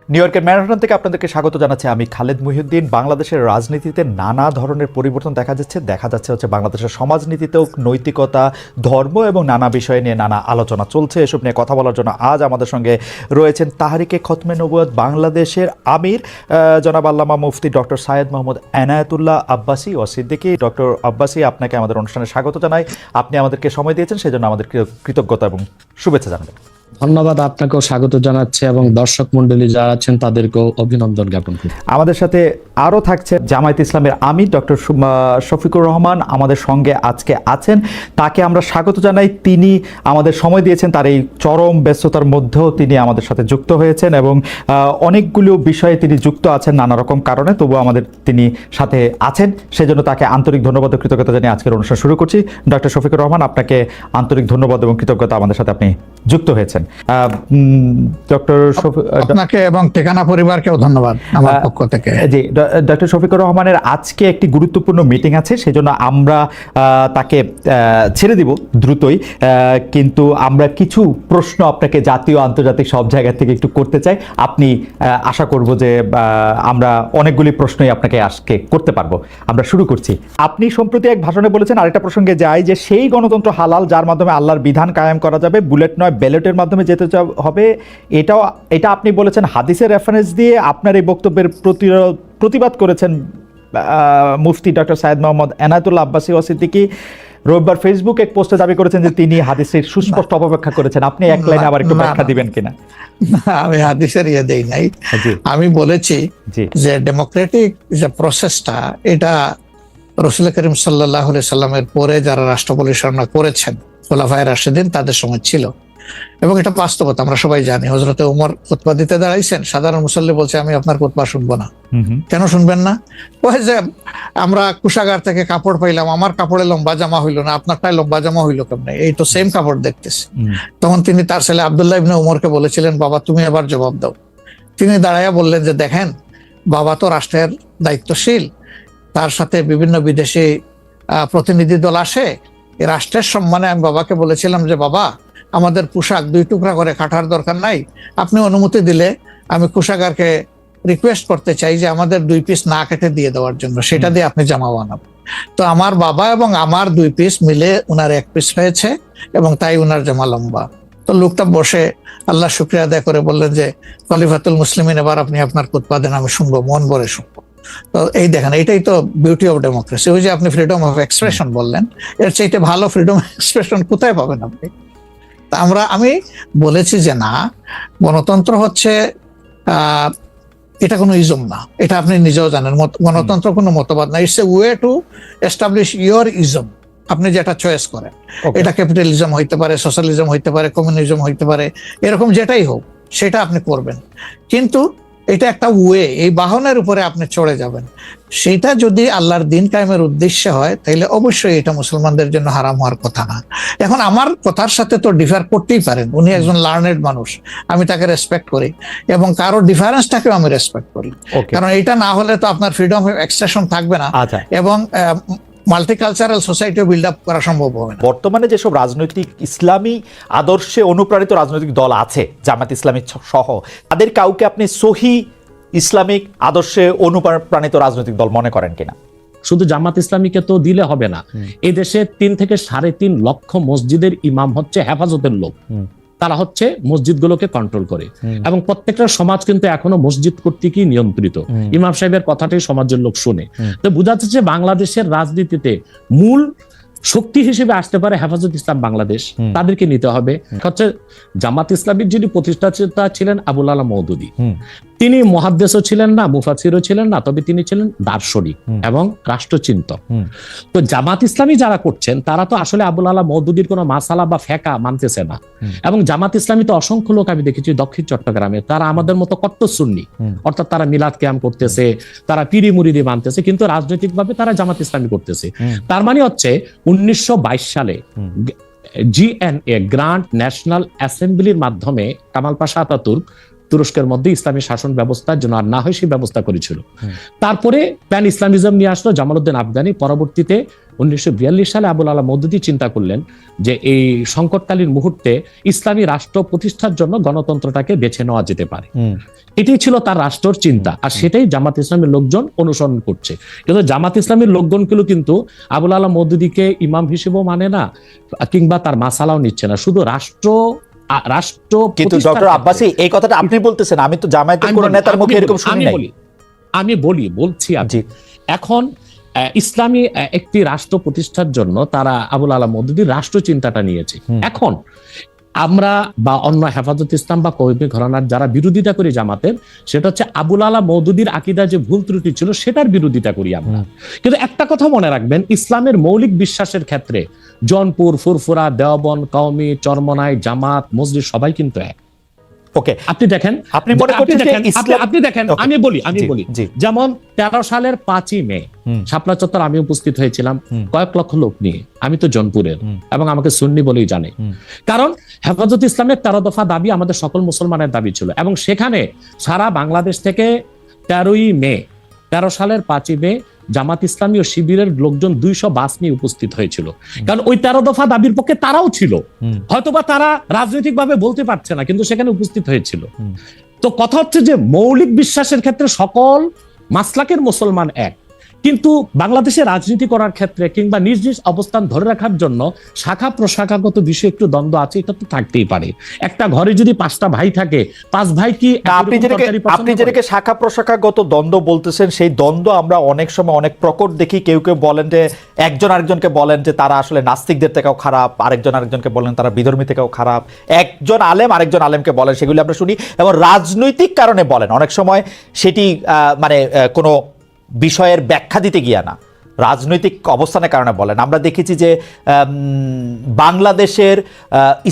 New ইয়র্কের Manhattan থেকে আপনাদেরকে স্বাগত জানাচ্ছি আমি খালেদ মুহিউদ্দিন। বাংলাদেশের রাজনীতিতে নানা ধরনের পরিবর্তন দেখা যাচ্ছে হচ্ছে বাংলাদেশের সমাজনীতিতেও নৈতিকতা, ধর্ম এবং নানা বিষয় নিয়ে নানা আলোচনা চলছে। এসব নিয়ে কথা বলার জন্য আজ আমাদের সঙ্গে রয়েছেন তাহরিকে খতমে নবুয়ত বাংলাদেশের আমির জনাব আল্লামা মুফতি ডক্টর সাইয়েদ মোহাম্মদ এনায়েতুল্লাহ আব্বাসী ও সিদ্দিকী। ডক্টর আব্বাসী, আপনাকে আমাদের অনুষ্ঠানে স্বাগত জানাই। আপনি আমাদেরকে সময় দিয়েছেন, সেজন্য আমাদের কৃতজ্ঞতা এবং শুভেচ্ছা জানাবেন। ধন্যবাদ, আপনাকেও স্বাগত জানাচ্ছি এবং দর্শক মন্ডলী যারা আছেন তাদেরকেও অভিনন্দন জ্ঞাপন করি। আমাদের সাথে আরও থাকছে জামায়াত ইসলামের আমির ডক্টর শফিকুর রহমান আমাদের সঙ্গে আজকে আছেন। তাকে আমরা স্বাগত জানাই। তিনি আমাদের সময় দিয়েছেন, তার এই চরম ব্যস্ততার মধ্যেও তিনি আমাদের সাথে যুক্ত হয়েছেন এবং অনেকগুলো বিষয়ে তিনি যুক্ত আছেন নানা রকম কারণে, তবুও আমাদের তিনি সাথে আছেন, সেজন্য তাকে আন্তরিক ধন্যবাদ ও কৃতজ্ঞতা জানিয়ে আজকের অনুষ্ঠান শুরু করছি। ডক্টর শফিকুর রহমান, আপনাকে আন্তরিক ধন্যবাদ এবং কৃতজ্ঞতা, আমাদের সাথে আপনি যুক্ত হয়েছেন। ডক্টর আপনাকে এবং ঠিকানা পরিবারকেও ধন্যবাদ আমার পক্ষ থেকে। জি, ডক্টর শফিকুর রহমানের আজকে একটি গুরুত্বপূর্ণ মিটিং আছে, সেজন্য আমরা তাকে ছেড়ে দিব দ্রুতই, কিন্তু আমরা কিছু প্রশ্ন আপনাকে জাতীয় আন্তর্জাতিক সব জায়গা থেকে একটু করতে চাই। আপনি আশা করব যে আমরা অনেকগুলি প্রশ্নই আপনাকে আজকে করতে পারবো। আমরা শুরু করছি। আপনি সম্প্রতি এক ভাষণে বলেছেন, আরেকটা প্রসঙ্গে যাই, যে সেই গণতন্ত্র হালাল যার মাধ্যমে আল্লাহর বিধান কায়েম করা যাবে, বুলেট নয় ব্যালটের মাধ্যমে যেতে হবে। এটা আপনি বলেছেন হাদিসের রেফারেন্স দিয়ে। আপনার এই বক্তব্যের প্রতিবাদ করেছেন মুফতি ডক্টর সাইয়েদ মোহাম্মদ এনায়েতুল্লাহ আব্বাসী ও সিদ্দিকী। রোববার ফেসবুক এক পোস্টে দাবি করেছেন যে তিনি হাদিসের সুস্পষ্ট অপব্যাখ্যা করেছেন। আপনি এক লাইনে আবার একটু ব্যাখ্যা দিবেন কিনা? আমি হাদিসের দেই নাই। আমি বলেছি যে ডেমোক্রেটিক যে প্রসেসটা, এটা রাসূল করিম সাল্লাল্লাহু আলাইহি সাল্লামের পরে যারা রাষ্ট্র পরিচালনা করেছেন খোলাফায়ে রাশিদিন, তাদের সময় ছিল এবং এটা বাস্তবতা আমরা সবাই জানি। হযরতে ওমর খুতবা দিতে দাঁড়াইছেন, সাধারণ মুসল্লি বলছে আমি আপনার খুতবা শুনবো না। কেন শুনবেন না? ওই যে আমরা কুশাগার থেকে কাপড় পাইলাম, আমার কাপড়ে লম্বা জামা হইলো না, আপনারটাই লম্বা জামা হইলো কেমনে? এই তো সেম কাপড় দেখতেছি। তখন তিনি তার ছেলে আব্দুল্লাহ ইবনে ওমরকে বলেছিলেন, বাবা তুমি এবার জবাব দাও। তিনি দাঁড়াইয়া বললেন যে দেখেন, বাবা তো রাষ্ট্রের দায়িত্বশীল, তার সাথে বিভিন্ন বিদেশি প্রতিনিধি দল আসে, এই রাষ্ট্রের সম্মানে আমি বাবাকে বলেছিলাম যে বাবা আমাদের পোশাক 2 টুকরা করে কাটার দরকার নাই, আপনি অনুমতি দিলে আমি কোষাগারকে রিকোয়েস্ট করতে চাই যে আমাদের 2 পিস না কেটে দিয়ে দেওয়ার জন্য, সেটা দিয়ে আপনি জামা বানাবেন। তো আমার বাবা এবং আমার 2 পিস মিলে উনার 1 পিস হয়েছে এবং তাই উনার জামা লম্বা। তো লোকটা বসে আল্লাহ শুকরিয়া আদায় করে বললেন যে খলিফাতুল মুসলিমিন, এবার আপনি আপনার খুতবা দেন, আমি শুনবো, মন ভরে শুনবো। তো এই দেখেন, এটাই তো বিউটি অফ ডেমোক্রেসি। ওই যে আপনি ফ্রিডম অফ এক্সপ্রেশন বললেন, এর চাইতে ভালো ফ্রিডম অফ এক্সপ্রেশন কোথায় পাবেন আপনি? আমি বলেছি যে না, গণতন্ত্র হচ্ছে এটা কোনো ইজম না, এটা আপনি নিজেও জানেন। গণতন্ত্র কোনো মতবাদ না, it's a way to establish your ism. আপনি যেটা চয়েস করেন, এটা ক্যাপিটালিজম হইতে পারে, সোশ্যালিজম হইতে পারে, কমিউনিজম হইতে পারে, এরকম যেটাই হোক সেটা আপনি করবেন। কিন্তু এটা একটা ওয়ে, এই বাহনের উপরে আপনি চড়ে যাবেন। সেটা যদি আল্লাহর দিন কায়েমের উদ্দেশ্যে হয়, তাহলে অবশ্যই এটা মুসলমানদের জন্য হারাম হওয়ার কথা না। এখন আমার কথার সাথে তো ডিফার করতেই পারেন, উনি একজন লার্নেড মানুষ, আমি তাকে রেসপেক্ট করি এবং কারো ডিফারেন্সটাকেও আমি রেসপেক্ট করি, কারণ এটা না হলে তো আপনার ফ্রিডম অফ এক্সপ্রেশন থাকবে না এবং মাল্টিকালচারাল সোসাইটিও বিল্ড আপ করা সম্ভব হবে না। বর্তমানে যেসব রাজনৈতিক ইসলামী আদর্শে অনুপ্রাণিত রাজনৈতিক দল আছে, জামায়াত ইসলামী সহ, তাদের কাউকে আপনি সহি ইসলামিক আদর্শে অনুপ্রাণিত রাজনৈতিক দল মনে করেন কিনা? শুধু জামাত ইসলামীকে তো দিলে হবে না। এই দেশে 3 থেকে 3.5 লক্ষ মসজিদের ইমাম হচ্ছে হেফাজতের লোক, তারা হচ্ছে মসজিদগুলোকে কন্ট্রোল করে এবং প্রত্যেকটা সমাজ কিন্তু এখনো মসজিদ কর্তৃকই নিয়ন্ত্রিত। ইমাম সাহেবের কথাটাই সমাজের লোক শুনে। তো বোঝা যাচ্ছে বাংলাদেশের রাজনীতিতে মূল শক্তি হিসেবে আসতে পারে হেফাজত ইসলাম বাংলাদেশ, তাদেরকে নিতে হবে। হচ্ছে জামাত ইসলামীর যিনি প্রতিষ্ঠাতা ছিলেন আবুল আলা মওদুদী, তিনি মুহাদ্দিসও ছিলেন না, মুফাসসিরও ছিলেন না, তবে তিনি ছিলেন দার্শনিক এবং রাষ্ট্রচিন্তক। তো জামাত ইসলামী যারা করছেন তারা তো আসলে আবুল আলা মওদুদীর কোনো মাসালা বা ফেকা মানতেছে না। এবং জামাত ইসলামী তো অসংখ্য লোক আমি দেখেছি দক্ষিণ চট্টগ্রামে, তারা আমাদের মতো কট্টর সুন্নি, অর্থাৎ তারা মিলাদ কিয়াম করতেছে, তারা পিরি মুরিদি মানতেছে, কিন্তু রাজনৈতিকভাবে তারা জামাত ইসলামী করতেছে। তার মানে হচ্ছে 1922 সালে GNA গ্র্যান্ড ন্যাশনাল অ্যাসেম্বলির মাধ্যমে কামাল পাশা আতাতুর্ক তুরস্কের মধ্যে ইসলামী শাসন ব্যবস্থার জন্য আর না হয় সেই ব্যবস্থা করেছিল। তারপরে প্যান ইসলামিজম নিয়ে আসলো জামালউদ্দিন আফগানি। পরবর্তীতে 1942 সালে আবুল আলা মওদুদী চিন্তা করলেন যে এই সংকটকালীন মুহূর্তে ইসলামী রাষ্ট্র প্রতিষ্ঠার জন্য গণতন্ত্রটাকে বেছে নেওয়া যেতে পারে। এটাই ছিল তার রাষ্ট্রের চিন্তা, আর সেটাই জামাত ইসলামের লোকজন অনুসরণ করছে। কিন্তু জামাত ইসলামের লোকজনগুলো কিন্তু আবুল আলা মওদুদীকে ইমাম হিসেবেও মানে না, কিংবা তার মাসালাও নিচ্ছে না, শুধু রাষ্ট্র কিন্তু ডক্টর আব্বাসী এই কথাটা আপনি বলতেছেন, আমি তো জামায়াতের কোন নেতার মুখে এরকম শুনি নাই। আমি বলছি এখন ইসলামী একটি রাষ্ট্র প্রতিষ্ঠার জন্য তারা আবুল আলা মওদুদীর রাষ্ট্র চিন্তাটা নিয়েছে। এখন আমরা বা অন্য হেফাজত ইসলাম বা কওমি ঘরানার যারা বিরোধিতা করি জামাতের, সেটা হচ্ছে আবুল আলা মওদুদীর আকীদা যে ভুল ত্রুটি ছিল সেটার বিরোধিতা করি আমরা। কিন্তু একটা কথা মনে রাখবেন, ইসলামের মৌলিক বিশ্বাসের ক্ষেত্রে জৌনপুর, ফুরফুরা, দেওবন্দ, কওমি, চরমনাই, জামাত, মসজিদ সবাই কিন্তু এক। ওকে, আপনি দেখেন, আপনি দেখেন, আমি বলি যেমন 13 সালের 5ই মে শাপলা চত্বর আমি উপস্থিত হয়েছিলাম কয়েক লক্ষ লোক নিয়ে। আমি তো জৌনপুরের এবং আমাকে সুন্নি বলেই জানে, কারণ হেফাজত ইসলামের 13 দফা দাবি আমাদের সকল মুসলমানের দাবি ছিল। এবং সেখানে সারা বাংলাদেশ থেকে 13 সালের 5ই মে জামাত ইসলামী ও শিবিরের লোকজন 200 বাস নিয়ে উপস্থিত হয়েছিল। কারণ ওই 13 দফা দাবির পক্ষে তারাও ছিল, হয়তোবা তারা রাজনৈতিকভাবে বলতে পারছে না, কিন্তু সেখানে উপস্থিত হয়েছিল। তো কথা হচ্ছে যে মৌলিক বিশ্বাসের ক্ষেত্রে সকল মাসলাকের মুসলমান এক, কিন্তু বাংলাদেশে রাজনীতি করার ক্ষেত্রে কিংবা নিজ নিজ অবস্থান ধরে রাখার জন্য শাখা প্রশাখাগত বিষয়ে একটু দ্বন্দ্ব আছে, এটা তো থাকতেই পারে। একটা ঘরে যদি 5টা ভাই থাকে, 5 ভাই কি আপনি যেটাকে শাখা প্রশাখাগত দ্বন্দ্ব বলতেছেন, সেই দ্বন্দ্ব আমরা অনেক সময় অনেক প্রকট দেখি। কেউ কেউ বলেন যে একজন আরেকজনকে বলেন যে তারা আসলে নাস্তিকদের থেকেও খারাপ, আরেকজন আরেকজনকে বলেন তারা বিধর্মী থেকেও খারাপ, একজন আলেম আরেকজন আলেমকে বলেন, সেগুলি আমরা শুনি। এবং রাজনৈতিক কারণে বলেন, অনেক সময় সেটি মানে কোনো বিষয়ের ব্যাখ্যা দিতে গিয়া না, রাজনৈতিক অবস্থানের কারণে বলেন। আমরা দেখেছি যে বাংলাদেশের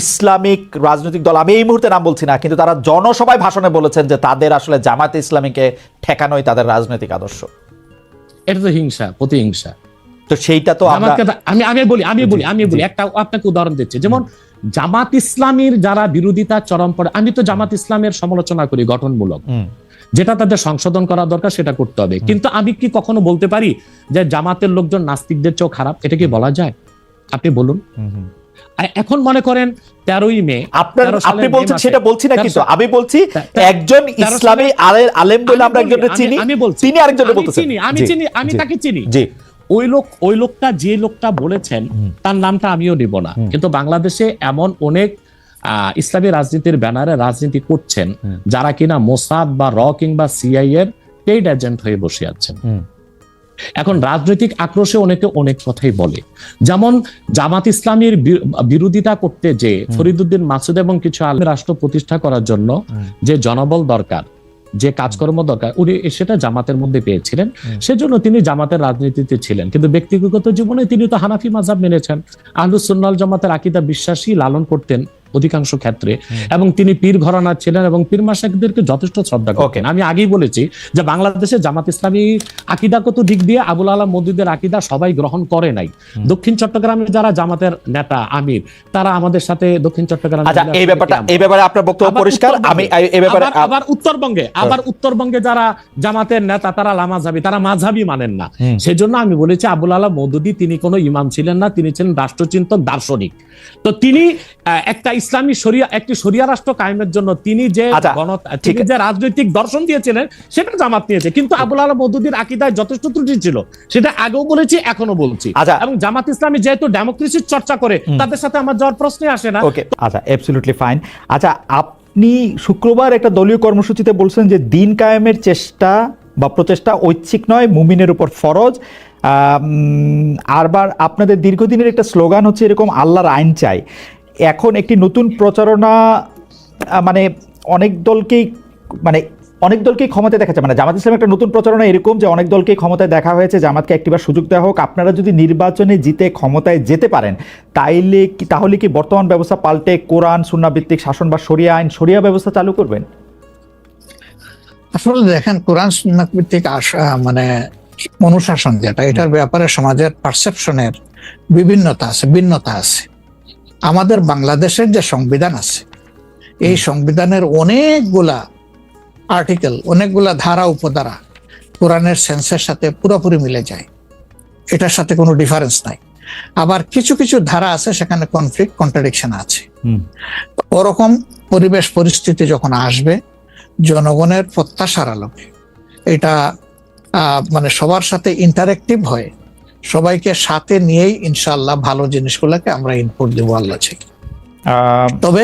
ইসলামিক রাজনৈতিক দল, আমি এই মুহূর্তে নাম বলছি না, কিন্তু তারা জনসভায় ভাষণে বলেছেন যে তাদের আসলে জামাতে ইসলামীকে ঠেকানোই তাদের রাজনৈতিক আদর্শ। এটা তো হিংসা, প্রতিহিংসা। তো সেইটা তো আমি বলি একটা আপনাকে উদাহরণ দিচ্ছি। যেমন জামাত ইসলামীর যারা বিরোধিতা চরম পড়ে, আমি তো জামাত ইসলামের সমালোচনা করি গঠনমূলক, যেটা তাদের সংশোধন করা দরকার সেটা করতে হবে। কিন্তু আমি কি কখনো বলতে পারি যে জামাতের লোকজন নাস্তিকদের চেয়েও খারাপ? এটা কি বলা যায়? আপনি বলুন। এখন মনে করেন 13ই মে আপনি বলছেন, সেটা বলছি না, কিন্তু আমি বলছি একজন ইসলামী আলেম বলে আমরা একজনকে চিনি, তিনি আরেকজনকে বলতেছেন। আমি তাকে চিনি। ওই লোকটা যে লোকটা বলেছেন তার নামটা আমিও নিব না, কিন্তু বাংলাদেশে এমন অনেক ইসলামী রাজনীতির ব্যানারে রাজনীতি করছেন যারা কিনা মোসাদ বা র কিংবা সিআই এর পেইড এজেন্ট হয়ে বসে আছেন। এখন রাজনৈতিক আক্রোশে অনেকে অনেক কথাই বলে, যেমন জামাত ইসলামীর বিরোধিতা করতে যে ফরিদউদ্দিন মাসুদ এবং কিছু আলেম রাষ্ট্র প্রতিষ্ঠা করার জন্য যে জনবল দরকার, যে কাজকর্ম দরকার, উনি সেটা জামাতের মধ্যে পেয়েছিলেন, সেজন্য তিনি জামাতের রাজনীতিতে ছিলেন। কিন্তু ব্যক্তিগত জীবনে তিনি তো হানাফি মাযহাব মেনেছেন, আহলুস সুন্নাহ ওয়াল জামাতের আকীদা বিশ্বাসী লালন করতেন অধিকাংশ ক্ষেত্রে, এবং তিনি পীর ঘরানার ছিলেন এবং পীর মাশায়েখদেরকে যথেষ্ট শ্রদ্ধা করতেন। আমি আগেই বলেছি যে বাংলাদেশে জামাত ইসলামী আকীদাগত দিক দিয়ে আবুল আলা মওদুদীর আকীদা সবাই গ্রহণ করে নাই। দক্ষিণ চট্টগ্রামের যারা জামাতের নেতা আমির, তারা আমাদের সাথে দক্ষিণ চট্টগ্রামে এই ব্যাপারে আপনার বক্তব্য পরিষ্কার। আমি এই ব্যাপারে আবার উত্তরবঙ্গে যারা জামাতের নেতা তারা লামাযহাবী, তারা মাযহাবী মানেন না। সেজন্য আমি বলেছি আবুল আলা মওদুদী তিনি কোনো ইমাম ছিলেন না, তিনি ছিলেন রাষ্ট্রচিন্তক, দার্শনিক। তো তিনি একটা ইসলামী একটি শরিয়া রাষ্ট্র কায়েমের জন্য তিনি যে রাজনৈতিক দর্শন দিয়েছিলেন সেটা জামাত নিয়েছে। কিন্তু আবুল আলা মওদুদীর আকীদায় যথেষ্ট ত্রুটি ছিল, সেটা আগেও বলেছি, এখনো বলছি। এবং জামাত ইসলামী যেহেতু ডেমোক্রেসির চর্চা করে, তাদের সাথে আমার যাওয়ার প্রশ্নই আসে না। আচ্ছা, অ্যাবসলিউটলি ফাইন। আচ্ছা, আপনি শুক্রবার একটা দলীয় কর্মসূচিতে বলছেন যে দিন কায়েমের চেষ্টা বা প্রচেষ্টা ঐচ্ছিক নয়, মুমিনের উপর ফরজ। আরবার আপনাদের দীর্ঘদিনের একটা স্লোগান হচ্ছে এরকম, আল্লাহর আইন চাই। এখন একটি নতুন প্রচারণা, মানে অনেক দলকেই ক্ষমতায় দেখা যায়, মানে জামাত ইসলামের একটা নতুন প্রচারণা এরকম যে অনেক দলকেই ক্ষমতায় দেখা হয়েছে, জামাতকে একটিবার সুযোগ দেওয়া হোক, আপনারা যদি নির্বাচনে জিতে ক্ষমতায় যেতে পারেন তাহলে কি বর্তমান ব্যবস্থা পাল্টে কোরআন সুন্নাহ ভিত্তিক শাসন বা শরিয়া ব্যবস্থা চালু করবেন? আসলে দেখেন, কোরআন সুন্নাহ ভিত্তিক মানে অনুশাসন যেটা, এটার ব্যাপারে সমাজের পারসেপশনের ভিন্নতা আছে। আমাদের বাংলাদেশের যে সংবিধান আছে, এই সংবিধানের অনেকগুলা আর্টিকেল, অনেকগুলা ধারা উপধারা কোরআনের সেন্সের সাথে পুরোপুরি মিলে যায়, এটার সাথে কোনো ডিফারেন্স নাই। আবার কিছু কিছু ধারা আছে সেখানে কনফ্লিক্ট, কন্ট্রাডিকশন আছে। ওরকম পরিবেশ পরিস্থিতি যখন আসবে, জনগণের প্রত্যাশার আলোকে এটা মানে সবার সাথে ইন্টারেক্টিভ হয়ে সবাইকে সাথে নিয়েই ইনশাআল্লাহ ভালো জিনিসগুলোকে আমরা ইনপুট দেবো আল্লাহ থেকে। তবে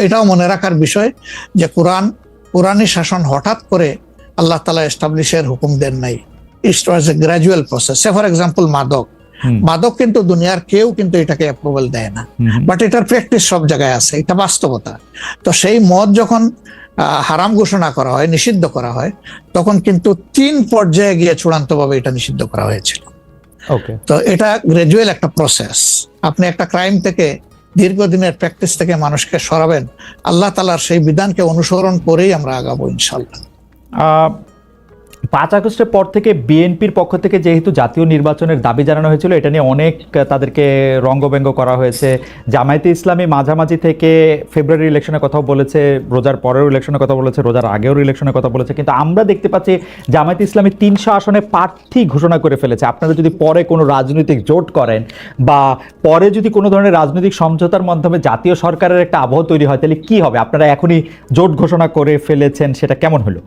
এটাও মনে রাখার বিষয় যে কোরআনী শাসন হঠাৎ করে আল্লাহ তাআলা এস্টাবলিশের হুকুম দেন নাই। It was a gradual process. For example মাদক কিন্তু দুনিয়ার কেউ কিন্তু এটাকে অ্যাপ্রুভাল দেয় না, বাট এটার প্র্যাকটিস সব জায়গায় আছে, এটা বাস্তবতা। তো সেই মদ যখন হারাম ঘোষণা করা হয়, নিষিদ্ধ করা হয়, তখন কিন্তু 3 পর্যায়ে গিয়ে চূড়ান্তভাবে এটা নিষিদ্ধ করা হয়েছিল। তো এটা গ্রাজুয়াল একটা প্রসেস। আপনি একটা ক্রাইম থেকে, দীর্ঘদিনের প্র্যাকটিস থেকে মানুষকে সরাবেন, আল্লাহ তাআলার সেই বিধানকে অনুসরণ করেই আমরা আগাবো ইনশাআল্লাহ। 5 আগস্টের পর থেকে বিএনপির পক্ষ থেকে যেহেতু জাতীয় নির্বাচনের দাবি জানানো হয়েছিল, এটা নিয়ে অনেক তাদেরকে রঙ্গব্যঙ্গ করা হয়েছে। জামায়াতে ইসলামী মাঝামাঝি থেকে ফেব্রুয়ারি ইলেকশনের কথাও বলেছে, রোজার পরেও ইলেকশনের কথা বলেছে, রোজার আগেও ইলেকশনের কথা বলেছে, কিন্তু আমরা দেখতে পাচ্ছি জামায়াতে ইসলামী 300 আসনে প্রার্থী ঘোষণা করে ফেলেছে। আপনারা যদি পরে কোনো রাজনৈতিক জোট করেন বা পরে যদি কোনো ধরনের রাজনৈতিক সমঝোতার মাধ্যমে জাতীয় সরকারের একটা আবহ তৈরি হয়, তাহলে কি হবে? আপনারা এখনই জোট ঘোষণা করে ফেলেছেন, সেটা কেমন হলো?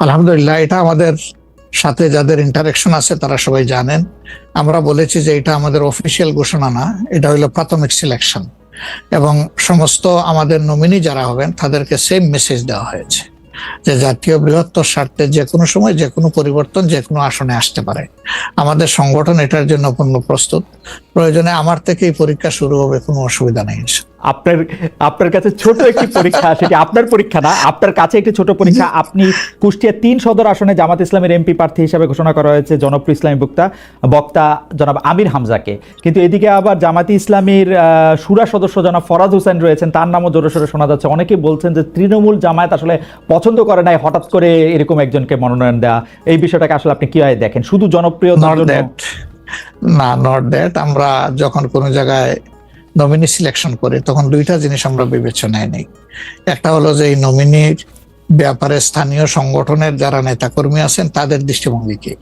আলহামদুলিল্লাহ, এটা আমাদের সাথে যাদের ইন্টারেকশন আছে তারা সবাই জানেন। আমরা বলেছি যে এটা আমাদের অফিসিয়াল ঘোষণা না, এটা হলো প্রাথমিক সিলেকশন, এবং সমস্ত আমাদের নমিনি যারা হবেন তাদেরকে সেম মেসেজ দেওয়া হয়েছে যে জাতীয় বৃহত্তর স্বার্থে যে কোনো সময় যে কোনো পরিবর্তন যে কোনো আসনে আসতে পারে। আমাদের সংগঠন এটার জন্য পূর্ণ প্রস্তুত। প্রয়োজনে আমার থেকেই পরীক্ষা শুরু হবে, কোনো অসুবিধা নেই। আপনার কাছে ছোট একটি পরীক্ষা, সেটি আপনার পরীক্ষা না, আপনার কাছে একটি ছোট পরীক্ষা। আপনি কুষ্টিয়া 3 সদর আসনে জামাত ইসলামের এমপি প্রার্থী হিসেবে ঘোষণা করা হয়েছে জনপ্রিয় ইসলামী বক্তা জনাব আমির হামজাকে, কিন্তু এদিকে আবার জামাতি ইসলামীর শুরা সদস্য জনাব ফরাজ হোসেন রয়েছেন, তার নামও জোরে সোরে শোনা যাচ্ছে। অনেকে বলছেন যে তৃণমূল জামায়াত আসলে পছন্দ করে নাই হঠাৎ করে এরকম একজনকে মনোনয়ন দেওয়া। এই বিষয়টাকে আসলে আপনি কিভাবে দেখেন? শুধু জনপ্রিয় না, নট দ্যাট। আমরা যখন কোনো জায়গায় নমিনি সিলেকশন করি তখন 2টা জিনিস আমরা বিবেচনায় নেই। একটা হলো যে এই নমিনির ব্যাপারে স্থানীয় সংগঠনের যারা নেতাকর্মী আছেন তাদের দৃষ্টিভঙ্গি কি,